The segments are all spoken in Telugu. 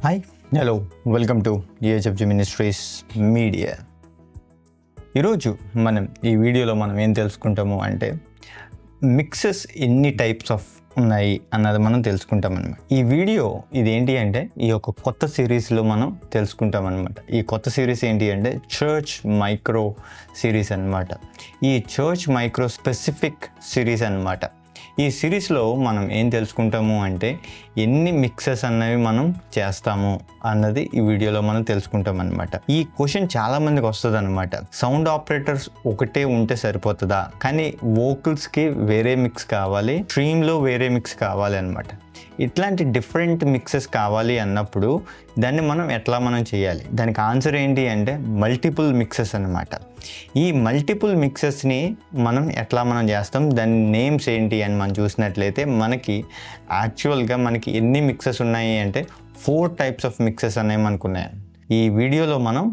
Hi, hello, welcome to EHFG ministries media. ఈరోజు మనం ఈ వీడియోలో ఏం తెలుసుకుంటాము అంటే మిక్సెస్ ఎన్ని టైప్స్ ఆఫ్ ఉన్నాయి అన్నది మనం తెలుసుకుంటాం అనమాట. ఈ వీడియో ఇదేంటి అంటే ఈ యొక్క కొత్త సిరీస్లో మనం తెలుసుకుంటాం అనమాట. ఈ కొత్త సిరీస్ ఏంటి అంటే చర్చ్ మైక్రో సిరీస్ అనమాట. ఈ చర్చ్ మైక్రో స్పెసిఫిక్ సిరీస్ అనమాట. ఈ సిరీస్లో మనం ఏం తెలుసుకుంటాము అంటే ఎన్ని మిక్సెస్ అన్నవి మనం చేస్తాము అన్నది ఈ వీడియోలో మనం తెలుసుకుంటాం అనమాట. ఈ క్వశ్చన్ చాలా మందికి వస్తుంది అనమాట. సౌండ్ ఆపరేటర్స్ ఒకటే ఉంటే సరిపోతుందా, కానీ వోకల్స్కి వేరే మిక్స్ కావాలి, స్ట్రీమ్లో వేరే మిక్స్ కావాలి అనమాట. ఇట్లాంటి డిఫరెంట్ మిక్సెస్ కావాలి అన్నప్పుడు దాన్ని మనం ఎట్లా చేయాలి? దానికి ఆన్సర్ ఏంటి అంటే మల్టిపుల్ మిక్సెస్ అనమాట. ఈ మల్టిపుల్ మిక్సెస్ని మనం ఎట్లా చేస్తాం, దాని నేమ్స్ ఏంటి అని మనం చూసినట్లయితే యాక్చువల్గా మనకి ఎన్ని మిక్సెస్ ఉన్నాయి అంటే 4 టైప్స్ ఆఫ్ మిక్సెస్ అనేవి మనకున్నాయి. ఈ వీడియోలో మనం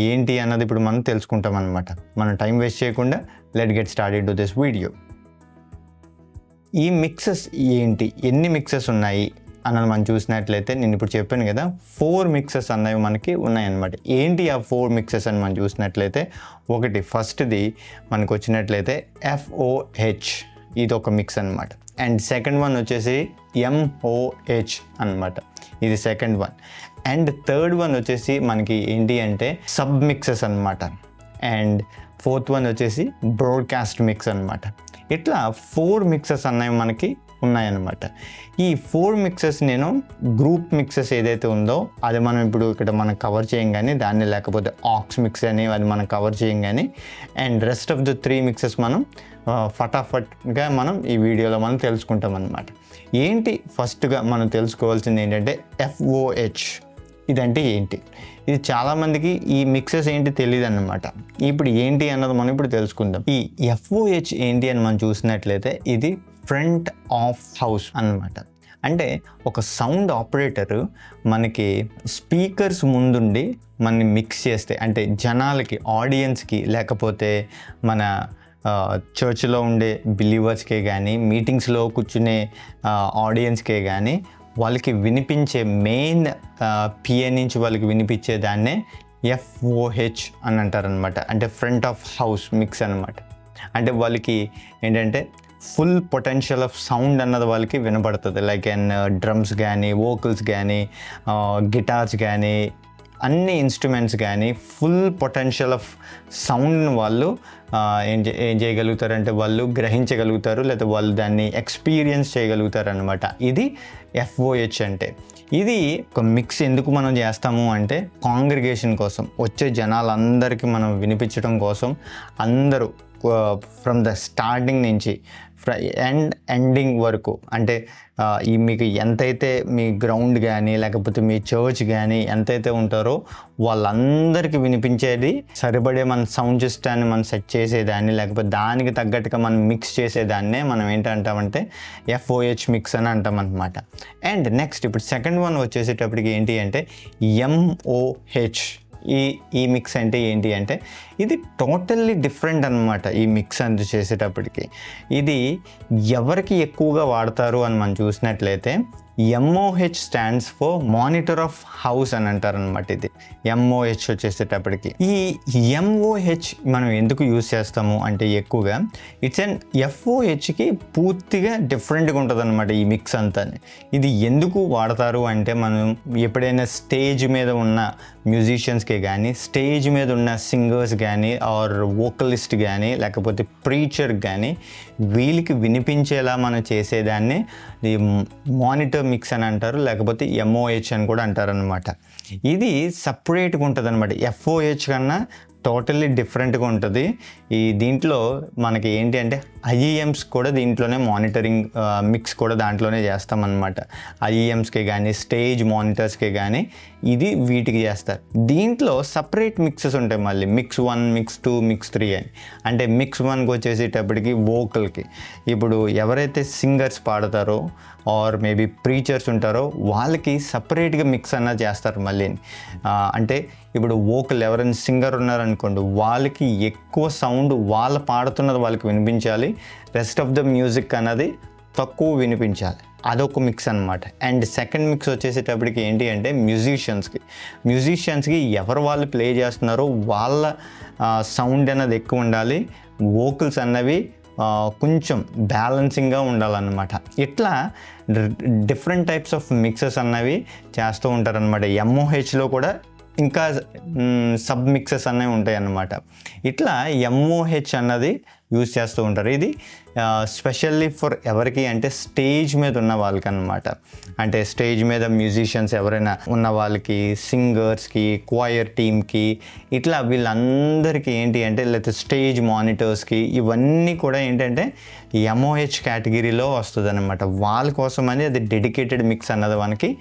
ఏంటి అన్నది ఇప్పుడు మనం తెలుసుకుంటాం అనమాట. మనం టైం వేస్ట్ చేయకుండా let get started to this video. ఈ మిక్సెస్ ఏంటి, ఎన్ని మిక్సెస్ ఉన్నాయి అన్నది మనం చూసినట్లయితే నేను ఇప్పుడు చెప్పాను కదా 4 మిక్సెస్ అన్నవి మనకి ఉన్నాయన్నమాట. ఏంటి ఆ 4 మిక్సెస్ అని మనం చూసినట్లయితే ఒకటి ఫస్ట్ది మనకు వచ్చినట్లయితే FOH, ఇది ఒక మిక్స్ అనమాట. అండ్ సెకండ్ వన్ వచ్చేసి MOH అనమాట, ఇది second one. And third one వచ్చేసి మనకి ఏంటి అంటే సబ్ మిక్సెస్ అనమాట. అండ్ ఫోర్త్ వన్ వచ్చేసి బ్రాడ్కాస్ట్ మిక్స్ అనమాట. ఇట్లా 4 మిక్సెస్ అన్నవి మనకి ఉన్నాయన్నమాట. ఈ 4 మిక్సెస్ నేను గ్రూప్ మిక్సెస్ ఏదైతే ఉందో అది మనం ఇప్పుడు ఇక్కడ మనం కవర్ చేయం కానీ దాన్ని, లేకపోతే ఆక్స్ మిక్స్ అని అది మనం కవర్ చేయం కానీ, and rest of the 3 mixes మనం ఫటాఫట్గా ఈ వీడియోలో మనం తెలుసుకుంటాం అన్నమాట. ఏంటి ఫస్ట్గా మనం తెలుసుకోవాల్సింది ఏంటంటే FOH. ఇదంటే ఏంటి? ఇది చాలామందికి ఈ మిక్సెస్ ఏంటి తెలియదు అన్నమాట. ఇప్పుడు ఏంటి అన్నది మనం ఇప్పుడు తెలుసుకుందాం. ఈ FOH ఏంటి అని మనం చూసినట్లయితే ఇది ఫ్రంట్ ఆఫ్ హౌస్ అన్నమాట. అంటే ఒక సౌండ్ ఆపరేటర్ మనకి స్పీకర్స్ ముందుండి మనని మిక్స్ చేస్తే, అంటే జనాలకి, ఆడియన్స్కి, లేకపోతే మన చర్చ్లో ఉండే బిలీవర్స్కే కానీ, మీటింగ్స్లో కూర్చునే ఆడియన్స్కే కానీ వాళ్ళకి వినిపించే మెయిన్ PA నుంచి వాళ్ళకి వినిపించే దాన్నే FOH అని అంటారనమాట. అంటే ఫ్రంట్ ఆఫ్ హౌస్ మిక్స్ అనమాట. అంటే వాళ్ళకి ఏంటంటే ఫుల్ పొటెన్షియల్ ఆఫ్ సౌండ్ అన్నది వాళ్ళకి వినపడుతుంది. లైక్ డ్రమ్స్ కానీ, వోకల్స్ కానీ, గిటార్స్ కానీ, అన్ని ఇన్స్ట్రుమెంట్స్ కానీ ఫుల్ పొటెన్షియల్ ఆఫ్ సౌండ్ని వాళ్ళు ఏం చేయగలుగుతారంటే వాళ్ళు గ్రహించగలుగుతారు, లేదా వాళ్ళు దాన్ని ఎక్స్పీరియన్స్ చేయగలుగుతారు అనమాట. ఇది FOH అంటే. ఇది ఒక మిక్స్ ఎందుకు మనం చేస్తాము అంటే కాంగ్రిగేషన్ కోసం, వచ్చే జనాలందరికీ మనం వినిపించడం కోసం, అందరూ ఫ్రమ్ ద స్టార్టింగ్ నుంచి ఎండింగ్ వరకు, అంటే మీకు ఎంతైతే మీ గ్రౌండ్ కానీ లేకపోతే మీ చర్చ్ కానీ ఎంతైతే ఉంటారో వాళ్ళందరికీ వినిపించేది సరిపడే మన సౌండ్ సిస్టాన్ని మనం సెట్ చేసేదాన్ని, లేకపోతే దానికి తగ్గట్టుగా మనం మిక్స్ చేసేదాన్నే మనం ఏంటంటామంటే FOH మిక్స్ అని అంటాం అనమాట. అండ్ నెక్స్ట్ ఇప్పుడు సెకండ్ వన్ వచ్చేసేటప్పటికి ఏంటి అంటే MOH. ఈ మిక్స్ అంటే ఏంటి అంటే ఇది టోటల్లీ డిఫరెంట్ అనమాట. ఈ మిక్స్ అంత చేసేటప్పటికి ఇది ఎవరికి ఎక్కువగా వాడతారు అని మనం చూసినట్లయితే MOH stands for monitor of house అని అంటారనమాట. ఇది MOH వచ్చేసేటప్పటికి ఈ MOH మనం ఎందుకు యూజ్ చేస్తాము అంటే ఎక్కువగా ఇట్స్ అండ్ FOHకి పూర్తిగా డిఫరెంట్గా ఉంటుంది అనమాట ఈ మిక్స్ అంతా. ఇది ఎందుకు వాడతారు అంటే మనం ఎప్పుడైనా స్టేజ్ మీద ఉన్న మ్యూజిషియన్స్కి కానీ, స్టేజ్ మీద ఉన్న సింగర్స్ కానీ, ఆర్ వోకలిస్ట్ కానీ, లేకపోతే ప్రీచర్ కానీ వీళ్ళకి వినిపించేలా మనం చేసేదాన్ని ఈ మానిటర్ మిక్స్ అని అంటారు, లేకపోతే MOH అని కూడా అంటారనమాట. ఇది సపరేట్గా ఉంటుంది అనమాట. FOH కన్నా టోటల్లీ డిఫరెంట్గా ఉంటుంది. దీంట్లో మనకి ఏంటి అంటే IEMs కూడా దీంట్లోనే మానిటరింగ్ మిక్స్ కూడా దాంట్లోనే చేస్తామన్నమాట. IEMస్కే కానీ, స్టేజ్ మానిటర్స్కే కానీ ఇది వీటికి చేస్తారు. దీంట్లో సపరేట్ మిక్సెస్ ఉంటాయి మళ్ళీ, మిక్స్ 1, మిక్స్ 2, మిక్స్ 3 అని. అంటే మిక్స్ 1కి వచ్చేసేటప్పటికి వోకల్కి, ఇప్పుడు ఎవరైతే సింగర్స్ పాడతారో ఆర్ మేబీ ప్రీచర్స్ ఉంటారో వాళ్ళకి సపరేట్గా మిక్స్ అన్న చేస్తారు మళ్ళీ. అంటే ఇప్పుడు వోకల్ ఎవరైనా సింగర్ ఉన్నారనుకోండి, వాళ్ళకి ఎక్కువ సౌండ్ వాళ్ళు పాడుతున్నది వాళ్ళకి వినిపించాలి, రెస్ట్ ఆఫ్ ద మ్యూజిక్ అన్నది తక్కువ వినిపించాలి, అదొక మిక్స్ అనమాట. అండ్ సెకండ్ మిక్స్ వచ్చేసేటప్పటికి ఏంటి అంటే మ్యూజిషియన్స్కి ఎవరు వాళ్ళు ప్లే చేస్తున్నారో వాళ్ళ సౌండ్ అనేది ఎక్కువ ఉండాలి, వోకల్స్ అన్నవి కొంచెం బ్యాలెన్సింగ్గా ఉండాలన్నమాట. ఇట్లా డిఫరెంట్ టైప్స్ ఆఫ్ మిక్సెస్ అన్నవి చేస్తూ ఉంటారనమాట. ఎంఓహెచ్లో కూడా ఇంకా సబ్ మిక్సెస్ అనేవి ఉంటాయి అన్నమాట. ఇట్లా ఎంఓహెచ్ అన్నది యూజ్ చేస్తూ ఉంటారు. ఇది స్పెషల్లీ ఫర్ ఎవరికి అంటే స్టేజ్ మీద ఉన్న వాళ్ళకి అన్నమాట. అంటే స్టేజ్ మీద మ్యూజిషియన్స్ ఎవరైనా ఉన్న వాళ్ళకి, సింగర్స్కి, క్వైర్ టీమ్కి, ఇట్లా వీళ్ళందరికీ ఏంటి అంటే లేకపోతే స్టేజ్ మానిటర్స్కి, ఇవన్నీ కూడా ఏంటంటే ఎంఓహెచ్ కేటగిరీలో వస్తుంది అనమాట. వాళ్ళ కోసం అని అది డెడికేటెడ్ మిక్స్ అన్నది మనకి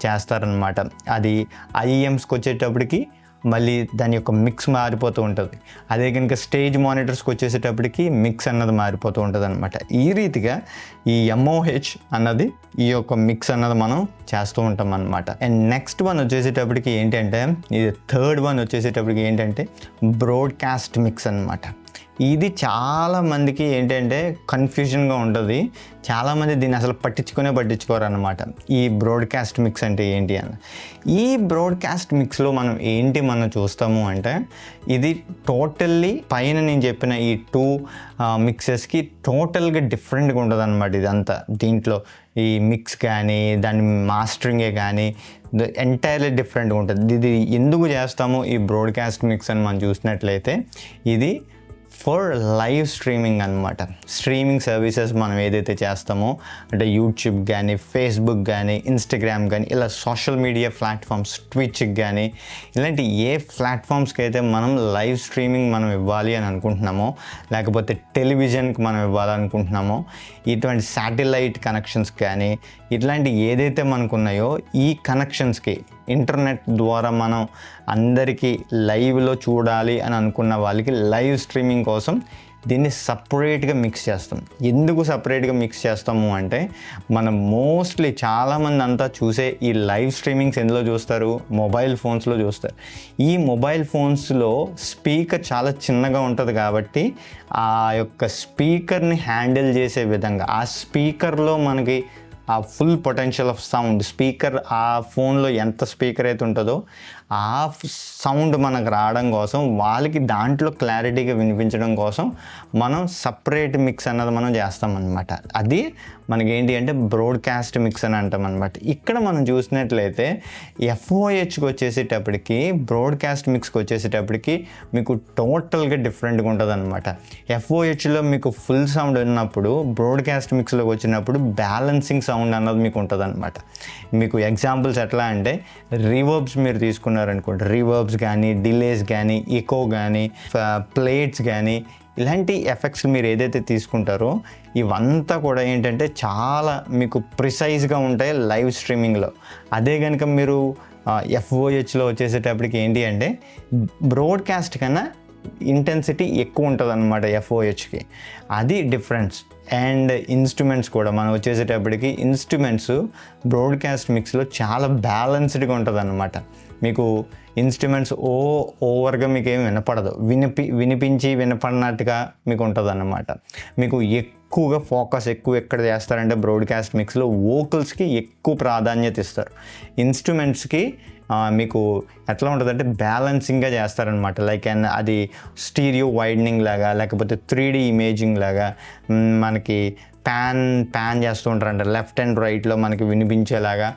చేస్తారనమాట. అది ఐఎమ్స్కి వచ్చేటప్పటికి మళ్ళీ దాని యొక్క మిక్స్ మారిపోతూ ఉంటుంది. అదే కనుక స్టేజ్ మానిటర్స్కి వచ్చేసేటప్పటికి మిక్స్ అన్నది మారిపోతూ ఉంటుంది అనమాట. ఈ రీతిగా ఈ ఎంఓహెచ్ అన్నది ఈ యొక్క మిక్స్ అన్నది మనం చేస్తూ ఉంటాం అనమాట. అండ్ నెక్స్ట్ వన్ వచ్చేసేటప్పటికి ఏంటంటే, ఇది థర్డ్ వన్ వచ్చేసేటప్పటికి ఏంటంటే బ్రాడ్కాస్ట్ మిక్స్ అనమాట. ఇది చాలామందికి ఏంటంటే కన్ఫ్యూజన్గా ఉంటుంది. చాలామంది దీన్ని అసలు పట్టించుకోరు అనమాట. ఈ బ్రాడ్కాస్ట్ మిక్స్ అంటే ఏంటి అని. ఈ బ్రాడ్కాస్ట్ మిక్స్లో మనం చూస్తాము అంటే ఇది టోటల్లీ పైన నేను చెప్పిన ఈ 2 మిక్సెస్కి టోటల్గా డిఫరెంట్గా ఉంటుంది అనమాట. ఇదంతా దీంట్లో ఈ మిక్స్ కానీ దాని మాస్టరింగే కానీ ఎంటైర్లీ డిఫరెంట్గా ఉంటుంది. ఇది ఎందుకు చేస్తాము ఈ బ్రాడ్కాస్ట్ మిక్స్ అని మనం చూసినట్లయితే, ఇది ఫర్ లైవ్ స్ట్రీమింగ్ అనమాట. స్ట్రీమింగ్ సర్వీసెస్ మనం ఏదైతే చేస్తామో అంటే యూట్యూబ్ కానీ, ఫేస్బుక్ కానీ, ఇన్స్టాగ్రామ్ కానీ, ఇలా సోషల్ మీడియా ప్లాట్ఫామ్స్, ట్విచ్కి కానీ, ఇలాంటి ఏ ప్లాట్ఫామ్స్కి అయితే మనం లైవ్ స్ట్రీమింగ్ మనం ఇవ్వాలి అని అనుకుంటున్నామో, లేకపోతే టెలివిజన్కి మనం ఇవ్వాలనుకుంటున్నామో, ఇటువంటి శాటిలైట్ కనెక్షన్స్ కానీ, ఇట్లాంటి ఏదైతే మనకు ఉన్నాయో ఈ కనెక్షన్స్కి ఇంటర్నెట్ ద్వారా మనం అందరికీ లైవ్లో చూడాలి అని అనుకున్న వాళ్ళకి లైవ్ స్ట్రీమింగ్ కోసం దీన్ని సపరేట్గా మిక్స్ చేస్తాం. ఎందుకు సపరేట్గా మిక్స్ చేస్తాము అంటే, మనం మోస్ట్లీ చాలామంది అంతా చూసే ఈ లైవ్ స్ట్రీమింగ్స్ ఎందులో చూస్తారు? మొబైల్ ఫోన్స్లో చూస్తారు. ఈ మొబైల్ ఫోన్స్లో స్పీకర్ చాలా చిన్నగా ఉంటుంది కాబట్టి ఆ యొక్క స్పీకర్ని హ్యాండిల్ చేసే విధంగా ఆ స్పీకర్లో మనకి ఆ full potential of sound, speaker ఆ ఫోన్లో ఎంత స్పీకర్ అయితే ఉంటుందో ఆ సౌండ్ మనకు రావడం కోసం, వాళ్ళకి దాంట్లో క్లారిటీగా వినిపించడం కోసం మనం సపరేట్ మిక్స్ అన్నది మనం చేస్తామన్నమాట. అది మనకేంటి అంటే బ్రాడ్కాస్ట్ మిక్స్ అని అంటాం అనమాట. ఇక్కడ మనం చూసినట్లయితే ఎఫ్ఓహెచ్కి వచ్చేసేటప్పటికి, బ్రాడ్కాస్ట్ మిక్స్కి వచ్చేసేటప్పటికి మీకు టోటల్గా డిఫరెంట్గా ఉంటుంది అనమాట. ఎఫ్ఓహెచ్లో మీకు ఫుల్ సౌండ్ ఉన్నప్పుడు, బ్రాడ్కాస్ట్ మిక్స్లోకి వచ్చినప్పుడు బ్యాలెన్సింగ్ సౌండ్ అన్నది మీకు ఉంటుంది అనమాట. మీకు ఎగ్జాంపుల్స్ ఎట్లా అంటే, రివర్బ్స్ మీరు తీసుకున్నారనుకోండి, రివర్బ్స్ కానీ, డిలేస్ కానీ, ఎకో కానీ, ప్లేట్స్ కానీ, ఇలాంటి ఎఫెక్ట్స్ మీరు ఏదైతే తీసుకుంటారో ఇవంతా కూడా ఏంటంటే చాలా మీకు ప్రిసైజ్గా ఉంటాయి లైవ్ స్ట్రీమింగ్లో. అదే కనుక మీరు ఎఫ్ఓహెచ్లో వచ్చేసేటప్పటికి ఏంటి అంటే బ్రాడ్కాస్ట్ కన్నా ఇంటెన్సిటీ ఎక్కువ ఉంటుంది అన్నమాట ఎఫ్ఓహెచ్కి. అది డిఫరెన్స్. అండ్ ఇన్స్ట్రుమెంట్స్ కూడా మనం వచ్చేసేటప్పటికి ఇన్స్ట్రుమెంట్స్ బ్రాడ్కాస్ట్ మిక్స్లో చాలా బ్యాలెన్స్డ్గా ఉంటుంది అన్నమాట. మీకు ఇన్స్ట్రుమెంట్స్ ఓవర్గా మీకు ఏమి వినపడదు, వినిపించి వినపడినట్టుగా మీకు ఉంటుంది అన్నమాట. మీకు ఎక్కువగా ఫోకస్ ఎక్కడ చేస్తారంటే బ్రాడ్కాస్ట్ మిక్స్లో వోకల్స్కి ఎక్కువ ప్రాధాన్యత ఇస్తారు. ఇన్స్ట్రుమెంట్స్కి మీకు ఎట్లా ఉంటుందంటే బ్యాలెన్సింగ్గా చేస్తారనమాట. లైక్ అది స్టీరియో వైడనింగ్ లాగా, లేకపోతే 3D ఇమేజింగ్ లాగా మనకి ప్యాన్ చేస్తూ ఉంటారంట. లెఫ్ట్ అండ్ రైట్లో మనకి వినిపించేలాగా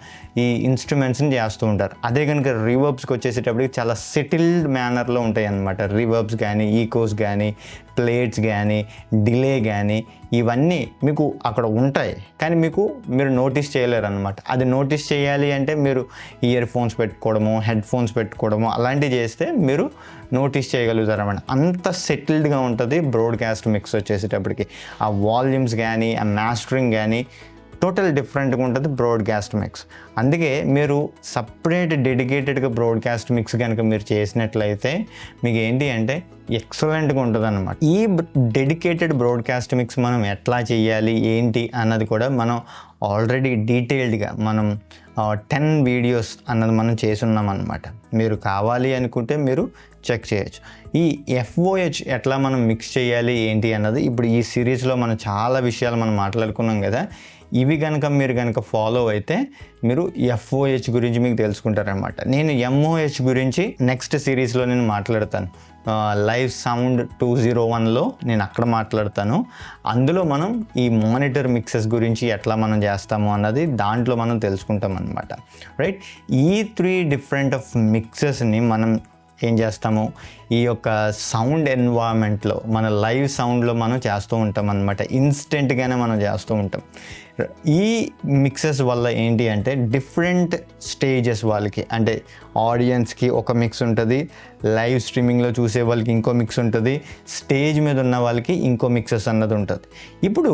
ఈ ఇన్స్ట్రుమెంట్స్ని చేస్తూ ఉంటారు. అదే కనుక రివర్బ్స్కి వచ్చేసేటప్పటికి చాలా సెటిల్డ్ మేనర్లో ఉంటాయి అన్నమాట. రివర్బ్స్ కానీ, ఈకోస్ కానీ, ప్లేట్స్ కానీ, డిలే కానీ, ఇవన్నీ మీకు అక్కడ ఉంటాయి కానీ మీరు నోటీస్ చేయలేరు అనమాట. అది నోటీస్ చేయాలి అంటే మీరు ఇయర్ ఫోన్స్ పెట్టుకోవడము, హెడ్ ఫోన్స్ పెట్టుకోవడము అలాంటివి చేస్తే మీరు నోటీస్ చేయగలుగుతారు అన్నమాట. అంత సెటిల్డ్గా ఉంటుంది బ్రాడ్కాస్ట్ మిక్స్ వచ్చేసేటప్పటికి. ఆ వాల్యూమ్స్ కానీ, ఆ మాస్టరింగ్ కానీ టోటల్ డిఫరెంట్గా ఉంటుంది బ్రాడ్కాస్ట్ మిక్స్. అందుకే మీరు సపరేట్ డెడికేటెడ్గా బ్రాడ్కాస్ట్ మిక్స్ కనుక మీరు చేసినట్లయితే మీకు ఏంటి అంటే ఎక్సలెంట్గా ఉంటుంది అన్నమాట. ఈ డెడికేటెడ్ బ్రాడ్కాస్ట్ మిక్స్ మనం ఎట్లా చేయాలి ఏంటి అన్నది కూడా మనం ఆల్రెడీ డీటెయిల్డ్గా మనం 10 వీడియోస్ అన్నది మనం చేసున్నాం అనమాట. మీరు కావాలి అనుకుంటే మీరు చెక్ చేయొచ్చు. ఈ FOH ఎట్లా మనం మిక్స్ చేయాలి ఏంటి అన్నది ఇప్పుడు ఈ సిరీస్లో మనం చాలా విషయాలు మనం మాట్లాడుకున్నాం కదా. ఇవి కనుక మీరు ఫాలో అయితే మీరు FOH గురించి మీకు తెలుసుకుంటారనమాట. నేను MOH గురించి నెక్స్ట్ సిరీస్లో నేను మాట్లాడతాను. లైవ్ సౌండ్ 201లో నేను అక్కడ మాట్లాడతాను. అందులో మనం ఈ మానిటర్ మిక్సెస్ గురించి ఎట్లా మనం చేస్తాము అన్నది దాంట్లో మనం తెలుసుకుంటాం అనమాట. రైట్, ఈ 3 డిఫరెంట్ ఆఫ్ మిక్సెస్ని మనం ఏం చేస్తాము, ఈ యొక్క సౌండ్ ఎన్వైరన్మెంట్లో మన లైవ్ సౌండ్లో మనం చేస్తూ ఉంటాం అనమాట. ఇన్స్టెంట్గానే మనం చేస్తూ ఉంటాం. ఈ మిక్సెస్ వల్ల ఏంటి అంటే డిఫరెంట్ స్టేజెస్ వాళ్ళకి, అంటే ఆడియన్స్కి ఒక మిక్స్ ఉంటుంది, లైవ్ స్ట్రీమింగ్లో చూసే వాళ్ళకి ఇంకో మిక్స్ ఉంటుంది, స్టేజ్ మీద ఉన్న వాళ్ళకి ఇంకో మిక్సెస్ అన్నది ఉంటుంది. ఇప్పుడు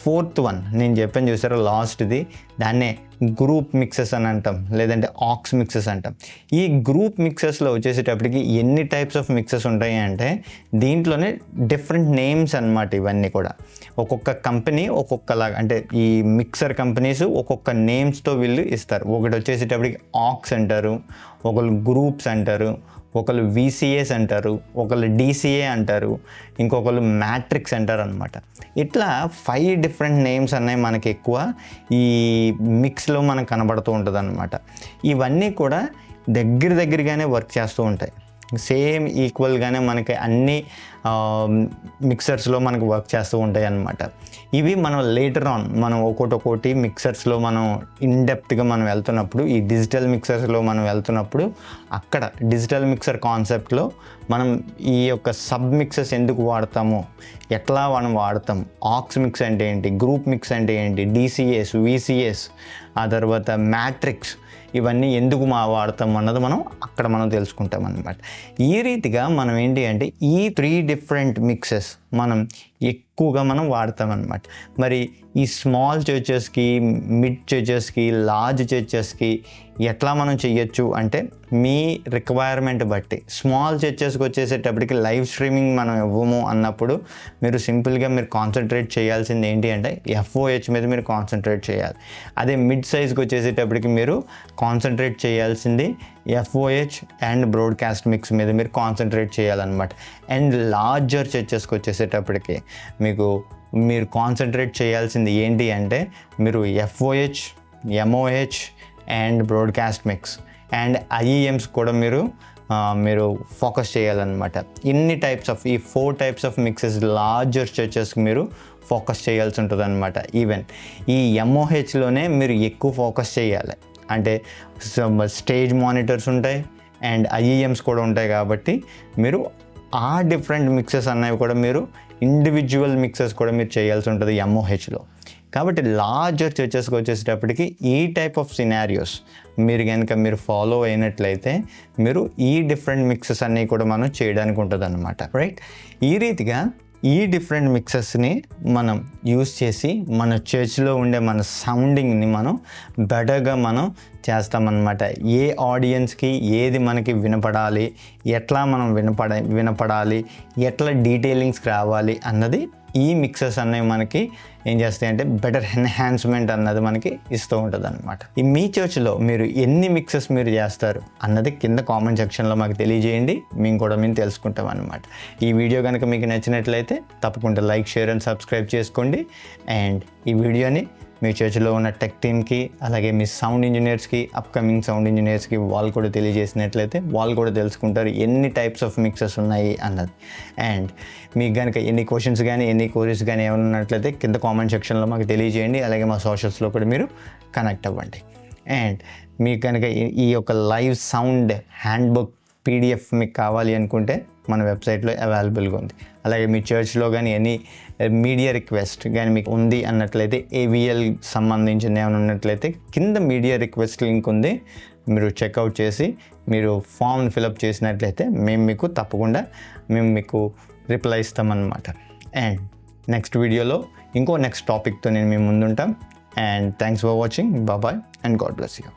4th వన్ నేను చెప్పాను చూసారా లాస్ట్ది, దాన్నే గ్రూప్ మిక్సెస్ అని అంటాం, లేదంటే ఆక్స్ మిక్సెస్ అంటాం. ఈ గ్రూప్ మిక్సెస్లో వచ్చేసేటప్పటికి ఎన్ని టైప్స్ ఆఫ్ మిక్సెస్ ఉంటాయి అంటే దీంట్లోనే డిఫరెంట్ నేమ్స్ అన్నమాట. ఇవన్నీ కూడా ఒక్కొక్క కంపెనీ ఒక్కొక్కలాగా, అంటే ఈ మిక్సర్ కంపెనీస్ ఒక్కొక్క నేమ్స్తో వీళ్ళు ఇస్తారు. ఒకటి వచ్చేసేటప్పటికి ఆక్స్ అంటారు, ఒకళ్ళు గ్రూప్స్ అంటారు, ఒకళ్ళు VCAs అంటారు, ఒకళ్ళు DCA అంటారు, ఇంకొకళ్ళు మ్యాట్రిక్స్ అంటారు అనమాట. ఇట్లా 5 డిఫరెంట్ నేమ్స్ అన్నవి మనకి ఎక్కువ ఈ మిక్స్లో మనకు కనబడుతూ ఉంటుంది అనమాట. ఇవన్నీ కూడా దగ్గరగానే వర్క్ చేస్తూ ఉంటాయి. సేమ్ ఈక్వల్గానే మనకి అన్ని మిక్సర్స్లో మనకు వర్క్ చేస్తూ ఉంటాయి అన్నమాట. ఇవి మనం లేటర్ ఆన్ మనం ఒక్కొక్కటి మిక్సర్స్లో మనం ఇన్డెప్త్గా మనం వెళ్తున్నప్పుడు, ఈ డిజిటల్ మిక్సర్స్లో మనం వెళ్తున్నప్పుడు అక్కడ డిజిటల్ మిక్సర్ కాన్సెప్ట్లో మనం ఈ యొక్క సబ్ మిక్సర్స్ ఎందుకు వాడతాము, ఎట్లా మనం వాడతాం, ఆక్స్ మిక్స్ అంటే ఏంటి, గ్రూప్ మిక్స్ అంటే ఏంటి, DCAs, VCAs, ఆ తర్వాత మ్యాట్రిక్స్, ఇవన్నీ ఎందుకు వాడతాం అన్నది అక్కడ మనం తెలుసుకుంటాం అన్నమాట. ఈ రీతిగా మనం ఏంటి అంటే ఈ 3 డిఫరెంట్ మిక్సెస్ మనం ఎక్కువగా మనం వాడతాం అన్నమాట. మరి ఈ స్మాల్ చర్చెస్కి, మిడ్ చర్చెస్కి, లార్జ్ చర్చెస్కి ఎట్లా మనం చెయ్యొచ్చు అంటే మీ రిక్వైర్మెంట్ బట్టి. స్మాల్ చర్చెస్కి వచ్చేసేటప్పటికి లైవ్ స్ట్రీమింగ్ మనం ఇవ్వము అన్నప్పుడు మీరు సింపుల్గా మీరు కాన్సన్ట్రేట్ చేయాల్సింది ఏంటి అంటే FOH మీద మీరు కాన్సన్ట్రేట్ చేయాలి. అదే మిడ్ సైజ్కి వచ్చేసేటప్పటికి మీరు కాన్సన్ట్రేట్ చేయాల్సింది FOH అండ్ బ్రాడ్కాస్ట్ మిక్స్ మీద మీరు కాన్సన్ట్రేట్ చేయాలన్నమాట. అండ్ లార్జర్ చర్చెస్కి వచ్చేసేటప్పటికి మీరు కాన్సన్ట్రేట్ చేయాల్సింది ఏంటి అంటే మీరు FOH, MOH and broadcast mix and IEMs కూడా మీరు ఫోకస్ చేయాలన్నమాట. ఇన్ని టైప్స్ ఆఫ్ ఈ 4 టైప్స్ ఆఫ్ మిక్సెస్ లార్జర్ చర్చెస్కి మీరు ఫోకస్ చేయాల్సి ఉంటుంది అనమాట. ఈవెన్ ఈ MOHలోనే మీరు ఎక్కువ ఫోకస్ చేయాలి, అంటే స్టేజ్ మానిటర్స్ ఉంటాయి అండ్ IEMs కూడా ఉంటాయి. కాబట్టి మీరు ఆ డిఫరెంట్ మిక్సెస్ అన్నవి కూడా మీరు ఇండివిజువల్ మిక్సెస్ కూడా మీరు చేయాల్సి ఉంటుంది MOHలో. కాబట్టి లార్జర్ చర్చెస్కి వచ్చేసేటప్పటికి ఈ టైప్ ఆఫ్ సినారియోస్ మీరు ఫాలో అయినట్లయితే మీరు ఈ డిఫరెంట్ మిక్సెస్ అన్నీ కూడా మనం చేయడానికి ఉంటుంది అన్నమాట. రైట్, ఈ రీతిగా ఈ డిఫరెంట్ మిక్సెస్ని మనం యూస్ చేసి మన చర్చ్లో ఉండే మన సౌండింగ్ని మనం బెటర్గా మనం చేస్తామన్నమాట. ఏ ఆడియన్స్కి ఏది మనకి వినపడాలి, ఎట్లా మనం వినపడాలి, ఎట్లా డీటెయిలింగ్స్ రావాలి అన్నది ఈ మిక్సెస్ అనేవి మనకి ఏం చేస్తాయంటే బెటర్ ఎన్హాన్స్మెంట్ అన్నది మనకి ఇస్తూ ఉంటుంది అనమాట. ఈ మీ చర్చ్లో మీరు ఎన్ని మిక్సెస్ మీరు చేస్తారు అన్నది కింద కామెంట్ సెక్షన్లో మాకు తెలియజేయండి, మేము తెలుసుకుంటాం అనమాట. ఈ వీడియో కనుక మీకు నచ్చినట్లయితే తప్పకుండా లైక్, షేర్ అండ్ సబ్స్క్రైబ్ చేసుకోండి. అండ్ ఈ వీడియోని మీ చర్చ్లో ఉన్న టెక్ టీమ్కి, అలాగే మీ సౌండ్ ఇంజనీర్స్కి, అప్కమింగ్ సౌండ్ ఇంజనీర్స్కి వాళ్ళు కూడా తెలియజేసినట్లయితే వాళ్ళు కూడా తెలుసుకుంటారు ఎన్ని టైప్స్ ఆఫ్ మిక్సెస్ ఉన్నాయి అన్నది. అండ్ మీకు కనుక ఎన్ని క్వశ్చన్స్ కానీ ఎన్ని క్వరీస్ కానీ ఏమైనా ఉన్నట్లయితే కింద కామెంట్ సెక్షన్లో మాకు తెలియజేయండి. అలాగే మా సోషల్స్లో కూడా మీరు కనెక్ట్ అవ్వండి. అండ్ మీకు కనుక ఈ యొక్క లైవ్ సౌండ్ హ్యాండ్బుక్ PDF మీకు కావాలి అనుకుంటే మన వెబ్సైట్లో అవైలబుల్గా ఉంది. అలాగే మీ చర్చ్లో కానీ ఎనీ మీడియా రిక్వెస్ట్ కానీ మీకు ఉంది అన్నట్లయితే, AVL సంబంధించిన ఏమైనా ఉన్నట్లయితే కింద మీడియా రిక్వెస్ట్ లింక్ ఉంది, మీరు చెక్అవుట్ చేసి మీరు ఫామ్ని ఫిలప్ చేసినట్లయితే మేము మీకు రిప్లై ఇస్తామన్నమాట. అండ్ నెక్స్ట్ వీడియోలో నెక్స్ట్ టాపిక్తో నేను మీ ముందుంటాం. And thanks for watching. Bye and God bless you.